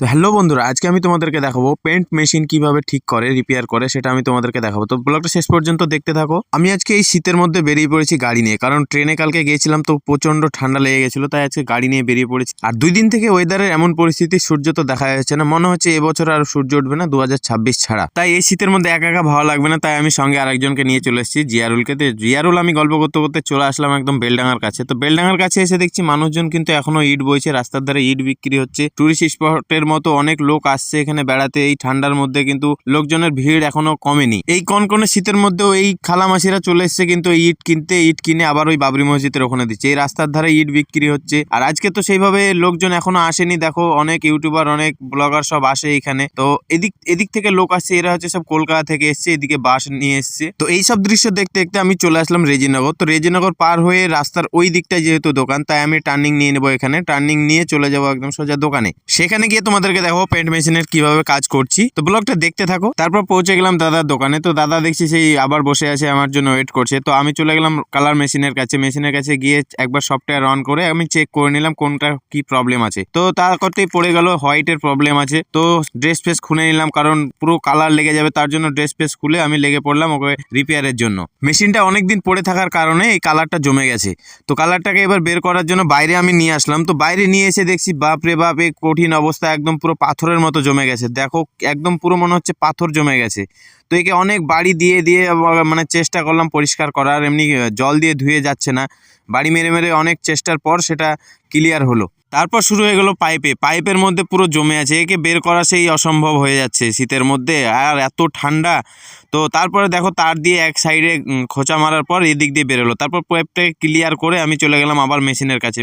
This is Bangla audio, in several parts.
তো হ্যালো বন্ধুরা, আজকে আমি তোমাদেরকে দেখাবো পেন্ট মেশিন কিভাবে ঠিক করে রিপেয়ার করে, সেটা আমি তোমাদেরকে দেখাবো। তো ব্লগটা শেষ পর্যন্ত দেখতে থাকো। আমি আজকে এই শীতের মধ্যে বেরিয়ে পড়েছি গাড়ি নিয়ে, কারণ ট্রেনে কালকে গিয়েছিলাম তো প্রচন্ড ঠান্ডা লেগে গেছিলো, তাই আজকে গাড়ি নিয়ে বেরিয়ে পড়েছি। আর 2 দিন থেকে ওয়েদারের এমন পরিস্থিতি, সূর্য তো দেখা যাচ্ছে না, মনে হচ্ছে এবছর আর সূর্য উঠবে না 2026 ছাড়া। তাই এই শীতের মধ্যে একা একা ভালো লাগবে না, তাই আমি সঙ্গে আরেকজনকে নিয়ে চলে এসেছি, জিয়ারুলকে। তো জিয়ারুল আমি গল্প করতে করতে চলে আসলাম একদম বেলডাঙ্গার কাছে। তো বেলডাঙ্গার কাছে এসে দেখছি মানুষজন কিন্তু এখনো ইট বইছে, রাস্তার ধারে ইট বিক্রি হচ্ছে। টুরিস্ট স্পটের মতো অনেক লোক আসছে এখানে বেড়াতে। এই ঠান্ডার মধ্যে কিন্তু লোকজনের ভিড় এখনো কমেনি। এই কনকনে শীতের মধ্যেও এই খালামাসিরা চলে এসছে কিন্তু ইট কিনতে। ইট কিনে আবার ওই বাবরি মসজিদের ওখানে দিচ্ছে। এই রাস্তার ধারে ইট বিক্রি হচ্ছে। আর আজকে তো সেইভাবে লোকজন এখনো আসেনি, দেখো অনেক ইউটিউবার অনেক ব্লগার সব আসে এখানে। তো এদিক থেকে লোক আসছে, এরা হচ্ছে সব কলকাতা থেকে এসছে, এদিকে বাস নিয়ে এসছে। তো এই সব দৃশ্য দেখতে দেখতে আমি চলে আসলাম রেজিনগর। তো রেজিনগর পার হয়ে রাস্তার ওই দিকটায় যেহেতু দোকান, তাই আমি টার্নিং নিয়ে নেবো এখানে। টার্নিং নিয়ে চলে যাবো একদম সোজা দোকানে। সেখানে গিয়ে তোমাদেরকে দেখো পেন্ট মেশিনের কিভাবে কাজ করছি। তো ব্লগটা দেখতে থাকো। তারপর পৌঁছে গেলাম দাদার দোকানে। তো দাদা দেখছি সেই আবার বসে আছে, আমার জন্য ওয়েট করছে। তো আমি চলে গেলাম কালার মেশিনের কাছে। মেশিনের কাছে গিয়ে একবার সফটওয়্যার অন করে আমি চেক করে নিলাম কোনটা কি প্রবলেম আছে। তো তা করতেই পড়ে গেল হোয়াইটের প্রবলেম আছে। তো ড্রেস ফেস খুলে নিলাম, কারণ পুরো কালার লেগে যাবে, তার জন্য ড্রেস ফেস খুলে আমি লেগে পড়লাম ওকে রিপেয়ারের জন্য। মেশিনটা অনেকদিন পড়ে থাকার কারণে এই কালারটা জমে গেছে। তো কালারটাকে এবার বের করার জন্য বাইরে আমি নিয়ে আসলাম। তো বাইরে নিয়ে এসে দেখছি বাপ রে বাপ, এই কঠিন অবস্থা, একদম পুরো পাথরের মতো জমে গেছে। দেখো একদম পুরো মনে হচ্ছে পাথর জমে গেছে। তো একে অনেক বাড়ি দিয়ে দিয়ে মানে চেষ্টা করলাম পরিষ্কার করার, এমনি জল দিয়ে ধুয়ে যাচ্ছে না। বাড়ি মেরে মেরে অনেক চেষ্টার পর সেটা ক্লিয়ার হলো। তারপর শুরু হয়ে গেল পাইপের মধ্যে পুরো জমে আছে, একে বের করা সেই অসম্ভব হয়ে যাচ্ছে শীতের মধ্যে, আর এত ঠান্ডা। তো তারপরে দেখো তার দিয়ে এক সাইডে খোঁচা মারার পর এদিক দিয়ে বেরোলো। তারপর পাইপটাকে ক্লিয়ার করে আমি চলে গেলাম আবার মেশিনের কাছে।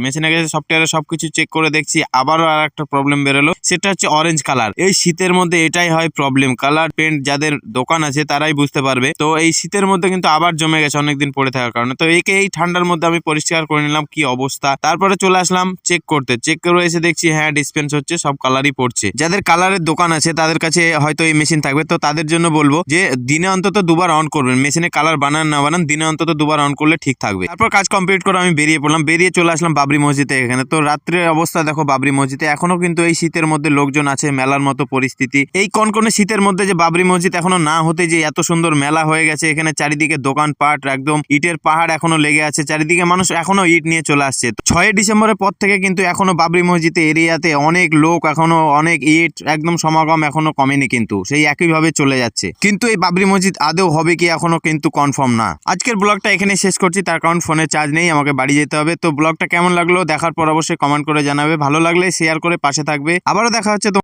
সফটওয়্যারে সবকিছু চেক করে দেখছি আবারও আর একটা প্রবলেম বেরোলো, সেটা হচ্ছে অরেঞ্জ কালার। এই শীতের মধ্যে এটাই হয় প্রবলেম, কালার পেন্ট যাদের দোকান আছে তারাই বুঝতে পারবে। তো এই শীতের মধ্যে কিন্তু আবার জমে গেছে অনেকদিন পড়ে থাকার কারণে। তো একে এই ঠান্ডার মধ্যে আমি পরিষ্কার করে নিলাম কি অবস্থা। তারপরে চলে আসলাম চেক করতে। চেক করে এসে দেখছি হ্যাঁ ডিসপেন্স হচ্ছে, সব কালারই পড়ছে। যাদের কালারের দোকান আছে তাদের কাছে হয়তো এই মেশিন থাকবে, তো তাদের জন্য বলবো যে দিনে অন্তত দুবার অন করবেন। মেশিনে কালার বানান না বানান, দিনে অন্তত দুবার অন করলে ঠিক থাকবে। তারপর কাজ কমপ্লিট করে আমি বেরিয়ে পড়লাম। বেরিয়ে চলে আসলাম বাবরি মসজিদে এখানে। তো রাত্রের অবস্থা দেখো বাবরি মসজিদে, এখনো কিন্তু এই শীতের মধ্যে লোকজন আছে, মেলার মতো পরিস্থিতি। এই কনকনে শীতের মধ্যে যে বাবরি মসজিদ এখনো না হতে যে এত সুন্দর মেলা হয়ে গেছে এখানে, চারিদিকে দোকানপাট, একদম ইটের পাহাড় এখনো লেগে আছে চারিদিকে, মানুষ এখনো ইট নিয়ে চলে আসছে। 6 ডিসেম্বরের পর থেকে কিন্তু এখনো বাবরি মসজিদ এরিয়াতে অনেক লোক, এখনো অনেক ইট, একদম সমাগম এখনো কমেনি, কিন্তু সেই একইভাবে চলে যাচ্ছে। কিন্তু এই বাবরি মসজিদ আদৌ হবে কি এখনো কিন্তু কনফার্ম না। আজকের ব্লগটা এখানে শেষ করছি, তার কারণ ফোনে চার্জ নেই, আমাকে বাড়ি যেতে হবে। তো ব্লগটা কেমন লাগলো দেখার পর অবশ্যই কমেন্ট করে জানাবে। ভালো লাগলে শেয়ার করে পাশে থাকবে। আবারও দেখা হচ্ছে।